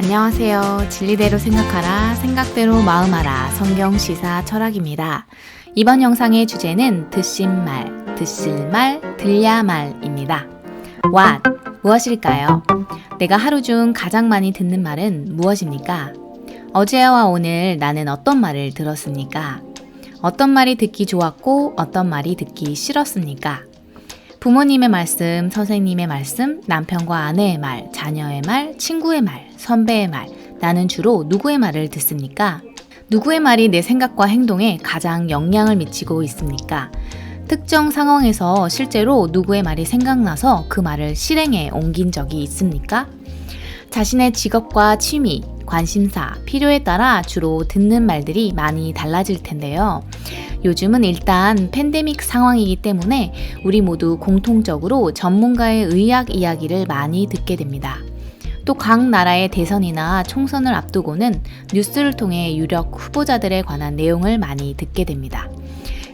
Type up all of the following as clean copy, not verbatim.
안녕하세요. 진리대로 생각하라, 생각대로 마음하라, 성경시사 철학입니다. 이번 영상의 주제는 듣신말, 듣실말, 들야말입니다. What? 무엇일까요? 내가 하루 중 가장 많이 듣는 말은 무엇입니까? 어제와 오늘 나는 어떤 말을 들었습니까? 어떤 말이 듣기 좋았고 어떤 말이 듣기 싫었습니까? 부모님의 말씀, 선생님의 말씀, 남편과 아내의 말, 자녀의 말, 친구의 말, 선배의 말, 나는 주로 누구의 말을 듣습니까? 누구의 말이 내 생각과 행동에 가장 영향을 미치고 있습니까? 특정 상황에서 실제로 누구의 말이 생각나서 그 말을 실행에 옮긴 적이 있습니까? 자신의 직업과 취미, 관심사, 필요에 따라 주로 듣는 말들이 많이 달라질 텐데요. 요즘은 일단 팬데믹 상황이기 때문에 우리 모두 공통적으로 전문가의 의학 이야기를 많이 듣게 됩니다. 또 각 나라의 대선이나 총선을 앞두고는 뉴스를 통해 유력 후보자들에 관한 내용을 많이 듣게 됩니다.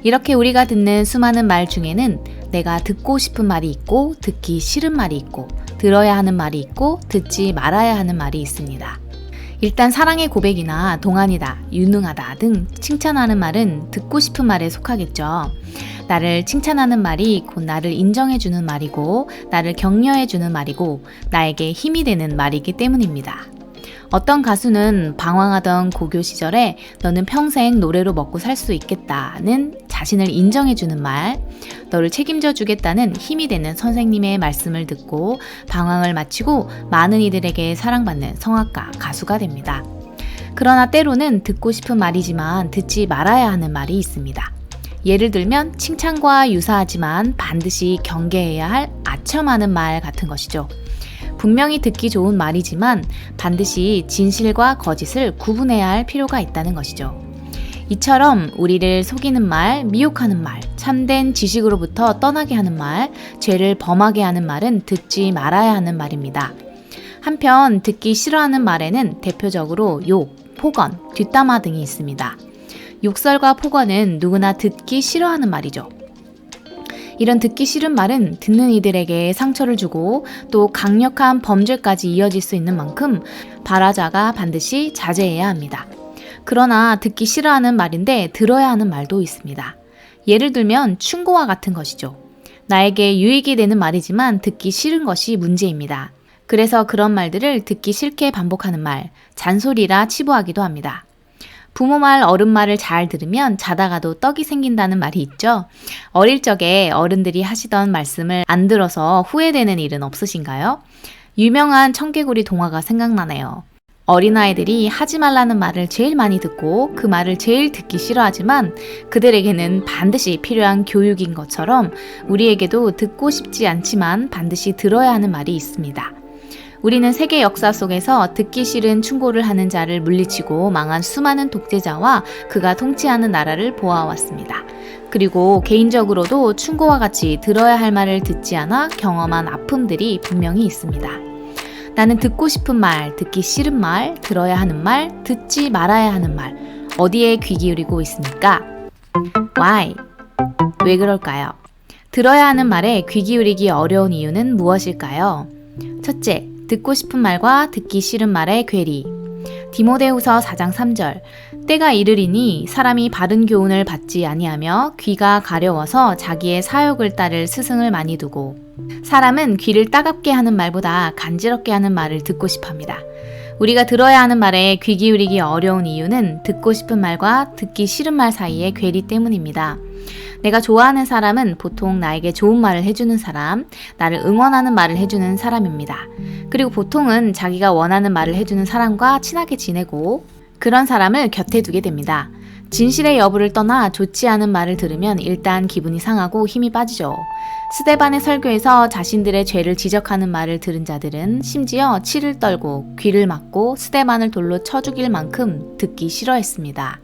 이렇게 우리가 듣는 수많은 말 중에는 내가 듣고 싶은 말이 있고 듣기 싫은 말이 있고 들어야 하는 말이 있고 듣지 말아야 하는 말이 있습니다. 일단 사랑의 고백이나 동안이다, 유능하다 등 칭찬하는 말은 듣고 싶은 말에 속하겠죠. 나를 칭찬하는 말이 곧 나를 인정해주는 말이고 나를 격려해주는 말이고 나에게 힘이 되는 말이기 때문입니다. 어떤 가수는 방황하던 고교 시절에 너는 평생 노래로 먹고 살 수 있겠다는 자신을 인정해주는 말, 너를 책임져 주겠다는 힘이 되는 선생님의 말씀을 듣고 방황을 마치고 많은 이들에게 사랑받는 성악가, 가수가 됩니다. 그러나 때로는 듣고 싶은 말이지만 듣지 말아야 하는 말이 있습니다. 예를 들면 칭찬과 유사하지만 반드시 경계해야 할 아첨하는 말 같은 것이죠. 분명히 듣기 좋은 말이지만 반드시 진실과 거짓을 구분해야 할 필요가 있다는 것이죠. 이처럼 우리를 속이는 말, 미혹하는 말, 참된 지식으로부터 떠나게 하는 말, 죄를 범하게 하는 말은 듣지 말아야 하는 말입니다. 한편 듣기 싫어하는 말에는 대표적으로 욕, 폭언, 뒷담화 등이 있습니다. 욕설과 폭언은 누구나 듣기 싫어하는 말이죠. 이런 듣기 싫은 말은 듣는 이들에게 상처를 주고 또 강력한 범죄까지 이어질 수 있는 만큼 발화자가 반드시 자제해야 합니다. 그러나 듣기 싫어하는 말인데 들어야 하는 말도 있습니다. 예를 들면 충고와 같은 것이죠. 나에게 유익이 되는 말이지만 듣기 싫은 것이 문제입니다. 그래서 그런 말들을 듣기 싫게 반복하는 말, 잔소리라 치부하기도 합니다. 부모 말, 어른 말을 잘 들으면 자다가도 떡이 생긴다는 말이 있죠. 어릴 적에 어른들이 하시던 말씀을 안 들어서 후회되는 일은 없으신가요? 유명한 청개구리 동화가 생각나네요. 어린아이들이 하지 말라는 말을 제일 많이 듣고 그 말을 제일 듣기 싫어하지만 그들에게는 반드시 필요한 교육인 것처럼 우리에게도 듣고 싶지 않지만 반드시 들어야 하는 말이 있습니다. 우리는 세계 역사 속에서 듣기 싫은 충고를 하는 자를 물리치고 망한 수많은 독재자와 그가 통치하는 나라를 보아왔습니다. 그리고 개인적으로도 충고와 같이 들어야 할 말을 듣지 않아 경험한 아픔들이 분명히 있습니다. 나는 듣고 싶은 말, 듣기 싫은 말, 들어야 하는 말, 듣지 말아야 하는 말, 어디에 귀 기울이고 있습니까? Why? 왜 그럴까요? 들어야 하는 말에 귀 기울이기 어려운 이유는 무엇일까요? 첫째, 듣고 싶은 말과 듣기 싫은 말의 괴리. 디모데후서 4장 3절. 때가 이르리니 사람이 바른 교훈을 받지 아니하며 귀가 가려워서 자기의 사욕을 따를 스승을 많이 두고 사람은 귀를 따갑게 하는 말보다 간지럽게 하는 말을 듣고 싶어합니다. 우리가 들어야 하는 말에 귀 기울이기 어려운 이유는 듣고 싶은 말과 듣기 싫은 말 사이의 괴리 때문입니다. 내가 좋아하는 사람은 보통 나에게 좋은 말을 해주는 사람, 나를 응원하는 말을 해주는 사람입니다. 그리고 보통은 자기가 원하는 말을 해주는 사람과 친하게 지내고 그런 사람을 곁에 두게 됩니다. 진실의 여부를 떠나 좋지 않은 말을 들으면 일단 기분이 상하고 힘이 빠지죠. 스데반의 설교에서 자신들의 죄를 지적하는 말을 들은 자들은 심지어 치를 떨고 귀를 막고 스데반을 돌로 쳐 죽일 만큼 듣기 싫어했습니다.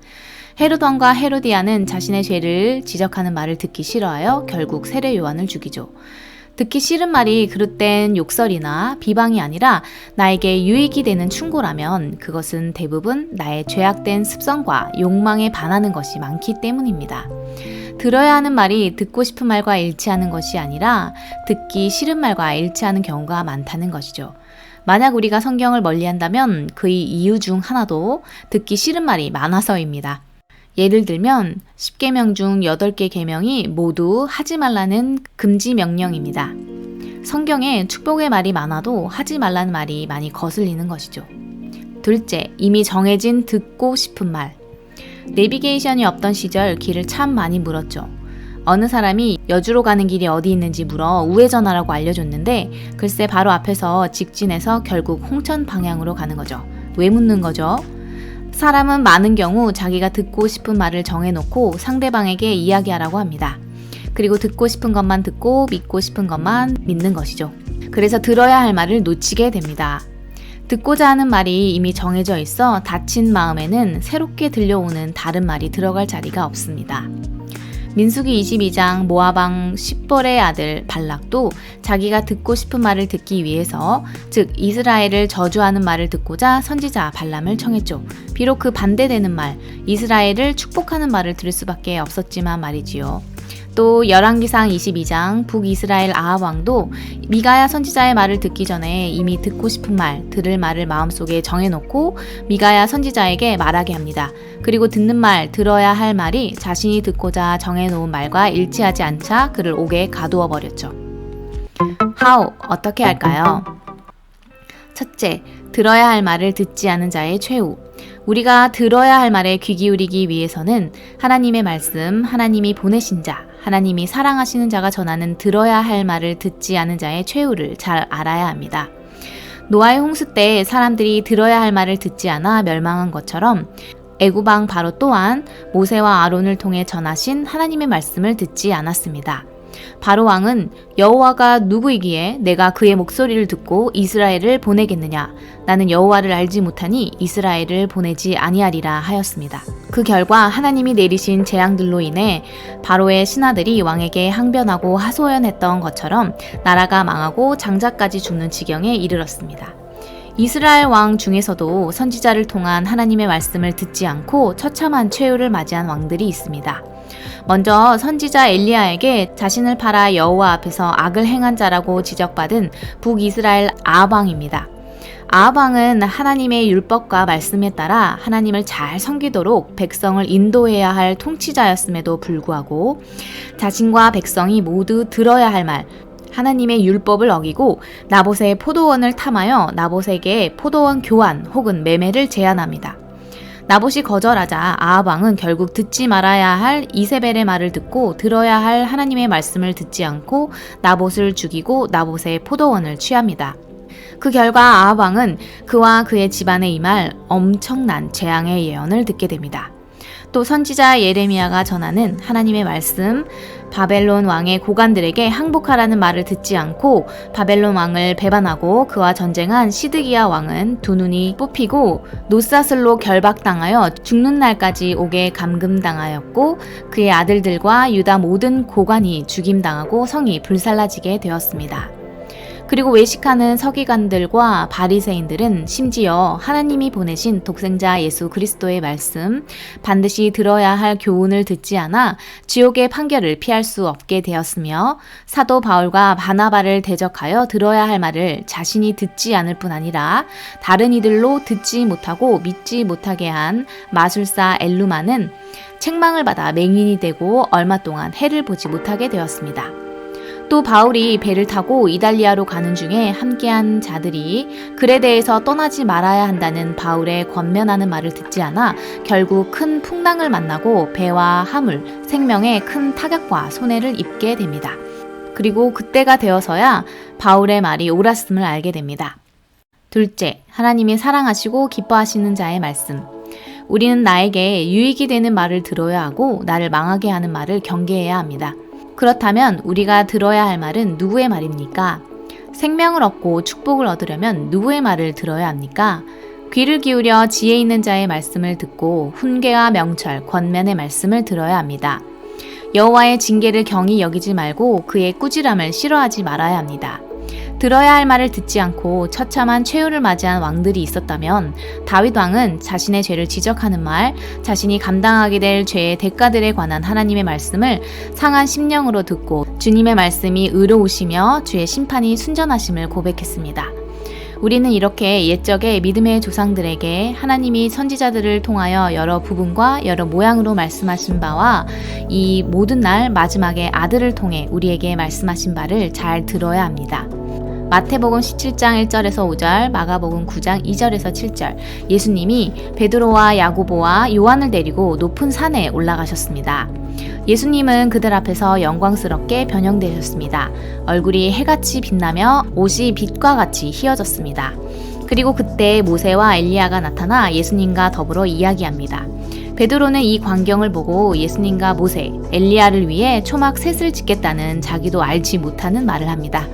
헤롯 왕과 헤로디아는 자신의 죄를 지적하는 말을 듣기 싫어하여 결국 세례 요한을 죽이죠. 듣기 싫은 말이 그릇된 욕설이나 비방이 아니라 나에게 유익이 되는 충고라면 그것은 대부분 나의 죄악된 습성과 욕망에 반하는 것이 많기 때문입니다. 들어야 하는 말이 듣고 싶은 말과 일치하는 것이 아니라 듣기 싫은 말과 일치하는 경우가 많다는 것이죠. 만약 우리가 성경을 멀리한다면 그의 이유 중 하나도 듣기 싫은 말이 많아서입니다. 예를 들면 10계명 중 8개 계명이 모두 하지 말라는 금지 명령입니다. 성경에 축복의 말이 많아도 하지 말라는 말이 많이 거슬리는 것이죠. 둘째, 이미 정해진 듣고 싶은 말. 내비게이션이 없던 시절 길을 참 많이 물었죠. 어느 사람이 여주로 가는 길이 어디 있는지 물어 우회전하라고 알려줬는데 글쎄 바로 앞에서 직진해서 결국 홍천 방향으로 가는 거죠. 왜 묻는 거죠? 사람은 많은 경우 자기가 듣고 싶은 말을 정해놓고 상대방에게 이야기하라고 합니다. 그리고 듣고 싶은 것만 듣고 믿고 싶은 것만 믿는 것이죠. 그래서 들어야 할 말을 놓치게 됩니다. 듣고자 하는 말이 이미 정해져 있어 다친 마음에는 새롭게 들려오는 다른 말이 들어갈 자리가 없습니다. 민수기 22장 모압 왕 십볼의 아들 발락도 자기가 듣고 싶은 말을 듣기 위해서, 즉 이스라엘을 저주하는 말을 듣고자 선지자 발람을 청했죠. 비록 그 반대되는 말, 이스라엘을 축복하는 말을 들을 수밖에 없었지만 말이지요. 또 열왕기상 22장 북이스라엘 아합 왕도 미가야 선지자의 말을 듣기 전에 이미 듣고 싶은 말, 들을 말을 마음속에 정해놓고 미가야 선지자에게 말하게 합니다. 그리고 듣는 말, 들어야 할 말이 자신이 듣고자 정해놓은 말과 일치하지 않자 그를 옥에 가두어 버렸죠. How? 어떻게 할까요? 첫째, 들어야 할 말을 듣지 않은 자의 최후. 우리가 들어야 할 말에 귀 기울이기 위해서는 하나님의 말씀, 하나님이 보내신 자, 하나님이 사랑하시는 자가 전하는 들어야 할 말을 듣지 않은 자의 최후를 잘 알아야 합니다. 노아의 홍수 때 사람들이 들어야 할 말을 듣지 않아 멸망한 것처럼 애굽 왕 바로 또한 모세와 아론을 통해 전하신 하나님의 말씀을 듣지 않았습니다. 바로 왕은 여호와가 누구이기에 내가 그의 목소리를 듣고 이스라엘을 보내겠느냐? 나는 여호와를 알지 못하니 이스라엘을 보내지 아니하리라 하였습니다. 그 결과 하나님이 내리신 재앙들로 인해 바로의 신하들이 왕에게 항변하고 하소연했던 것처럼 나라가 망하고 장자까지 죽는 지경에 이르렀습니다. 이스라엘 왕 중에서도 선지자를 통한 하나님의 말씀을 듣지 않고 처참한 최후를 맞이한 왕들이 있습니다. 먼저 선지자 엘리야에게 자신을 팔아 여호와 앞에서 악을 행한 자라고 지적받은 북이스라엘 아합 왕입니다. 아합 왕은 하나님의 율법과 말씀에 따라 하나님을 잘 섬기도록 백성을 인도해야 할 통치자였음에도 불구하고 자신과 백성이 모두 들어야 할 말, 하나님의 율법을 어기고 나봇의 포도원을 탐하여 나봇에게 포도원 교환 혹은 매매를 제안합니다. 나봇이 거절하자 아합 왕은 결국 듣지 말아야 할 이세벨의 말을 듣고 들어야 할 하나님의 말씀을 듣지 않고 나봇을 죽이고 나봇의 포도원을 취합니다. 그 결과 아합 왕은 그와 그의 집안에 임할 엄청난 재앙의 예언을 듣게 됩니다. 또 선지자 예레미야가 전하는 하나님의 말씀, 바벨론 왕의 고관들에게 항복하라는 말을 듣지 않고 바벨론 왕을 배반하고 그와 전쟁한 시드기야 왕은 두 눈이 뽑히고 노사슬로 결박당하여 죽는 날까지 옥에 감금당하였고 그의 아들들과 유다 모든 고관이 죽임당하고 성이 불살라지게 되었습니다. 그리고 외식하는 서기관들과 바리새인들은 심지어 하나님이 보내신 독생자 예수 그리스도의 말씀, 반드시 들어야 할 교훈을 듣지 않아 지옥의 판결을 피할 수 없게 되었으며 사도 바울과 바나바를 대적하여 들어야 할 말을 자신이 듣지 않을 뿐 아니라 다른 이들로 듣지 못하고 믿지 못하게 한 마술사 엘루마는 책망을 받아 맹인이 되고 얼마 동안 해를 보지 못하게 되었습니다. 또 바울이 배를 타고 이달리아로 가는 중에 함께한 자들이 그레데에서 떠나지 말아야 한다는 바울의 권면하는 말을 듣지 않아 결국 큰 풍랑을 만나고 배와 화물, 생명에 큰 타격과 손해를 입게 됩니다. 그리고 그때가 되어서야 바울의 말이 옳았음을 알게 됩니다. 둘째, 하나님이 사랑하시고 기뻐하시는 자의 말씀. 우리는 나에게 유익이 되는 말을 들어야 하고 나를 망하게 하는 말을 경계해야 합니다. 그렇다면 우리가 들어야 할 말은 누구의 말입니까? 생명을 얻고 축복을 얻으려면 누구의 말을 들어야 합니까? 귀를 기울여 지혜 있는 자의 말씀을 듣고 훈계와 명철, 권면의 말씀을 들어야 합니다. 여호와의 징계를 경히 여기지 말고 그의 꾸지람을 싫어하지 말아야 합니다. 들어야 할 말을 듣지 않고 처참한 최후를 맞이한 왕들이 있었다면 다윗 왕은 자신의 죄를 지적하는 말, 자신이 감당하게 될 죄의 대가들에 관한 하나님의 말씀을 상한 심령으로 듣고 주님의 말씀이 의로우시며 주의 심판이 순전하심을 고백했습니다. 우리는 이렇게 옛적의 믿음의 조상들에게 하나님이 선지자들을 통하여 여러 부분과 여러 모양으로 말씀하신 바와 이 모든 날 마지막에 아들을 통해 우리에게 말씀하신 바를 잘 들어야 합니다. 마태복음 17장 1절에서 5절, 마가복음 9장 2절에서 7절, 예수님이 베드로와 야고보와 요한을 데리고 높은 산에 올라가셨습니다. 예수님은 그들 앞에서 영광스럽게 변형되셨습니다. 얼굴이 해같이 빛나며 옷이 빛과 같이 희어졌습니다. 그리고 그때 모세와 엘리야가 나타나 예수님과 더불어 이야기합니다. 베드로는 이 광경을 보고 예수님과 모세, 엘리야를 위해 초막 셋을 짓겠다는 자기도 알지 못하는 말을 합니다.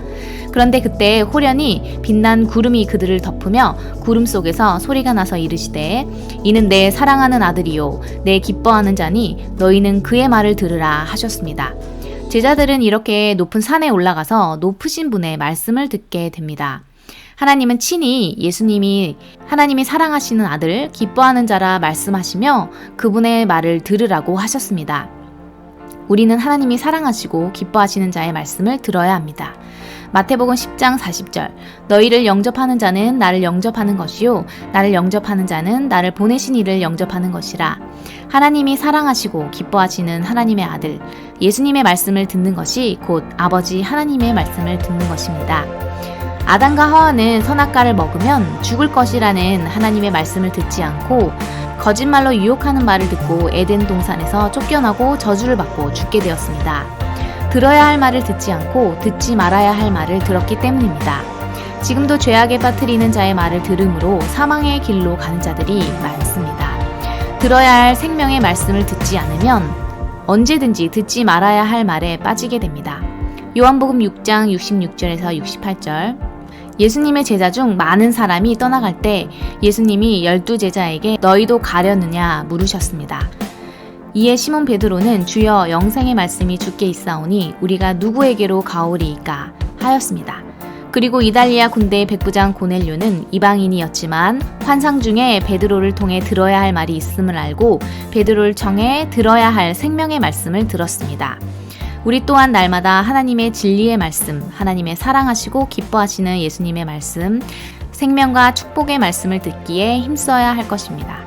그런데 그때 호련히 빛난 구름이 그들을 덮으며 구름 속에서 소리가 나서 이르시되 이는 내 사랑하는 아들이요 내 기뻐하는 자니 너희는 그의 말을 들으라 하셨습니다. 제자들은 이렇게 높은 산에 올라가서 높으신 분의 말씀을 듣게 됩니다. 하나님은 친히 예수님이 하나님이 사랑하시는 아들 기뻐하는 자라 말씀하시며 그분의 말을 들으라고 하셨습니다. 우리는 하나님이 사랑하시고 기뻐하시는 자의 말씀을 들어야 합니다. 마태복음 10장 40절 너희를 영접하는 자는 나를 영접하는 것이요 나를 영접하는 자는 나를 보내신 이를 영접하는 것이라. 하나님이 사랑하시고 기뻐하시는 하나님의 아들 예수님의 말씀을 듣는 것이 곧 아버지 하나님의 말씀을 듣는 것입니다. 아담과 하와는 선악과를 먹으면 죽을 것이라는 하나님의 말씀을 듣지 않고 거짓말로 유혹하는 말을 듣고 에덴 동산에서 쫓겨나고 저주를 받고 죽게 되었습니다. 들어야 할 말을 듣지 않고 듣지 말아야 할 말을 들었기 때문입니다. 지금도 죄악에 빠뜨리는 자의 말을 들음으로 사망의 길로 가는 자들이 많습니다. 들어야 할 생명의 말씀을 듣지 않으면 언제든지 듣지 말아야 할 말에 빠지게 됩니다. 요한복음 6장 66절에서 68절 예수님의 제자 중 많은 사람이 떠나갈 때 예수님이 12제자에게 너희도 가려느냐 물으셨습니다. 이에 시몬 베드로는 주여 영생의 말씀이 주께 있사오니 우리가 누구에게로 가오리이까 하였습니다. 그리고 이달리아 군대의 백부장 고넬료는 이방인이었지만 환상 중에 베드로를 통해 들어야 할 말이 있음을 알고 베드로를 청해 들어야 할 생명의 말씀을 들었습니다. 우리 또한 날마다 하나님의 진리의 말씀, 하나님의 사랑하시고 기뻐하시는 예수님의 말씀, 생명과 축복의 말씀을 듣기에 힘써야 할 것입니다.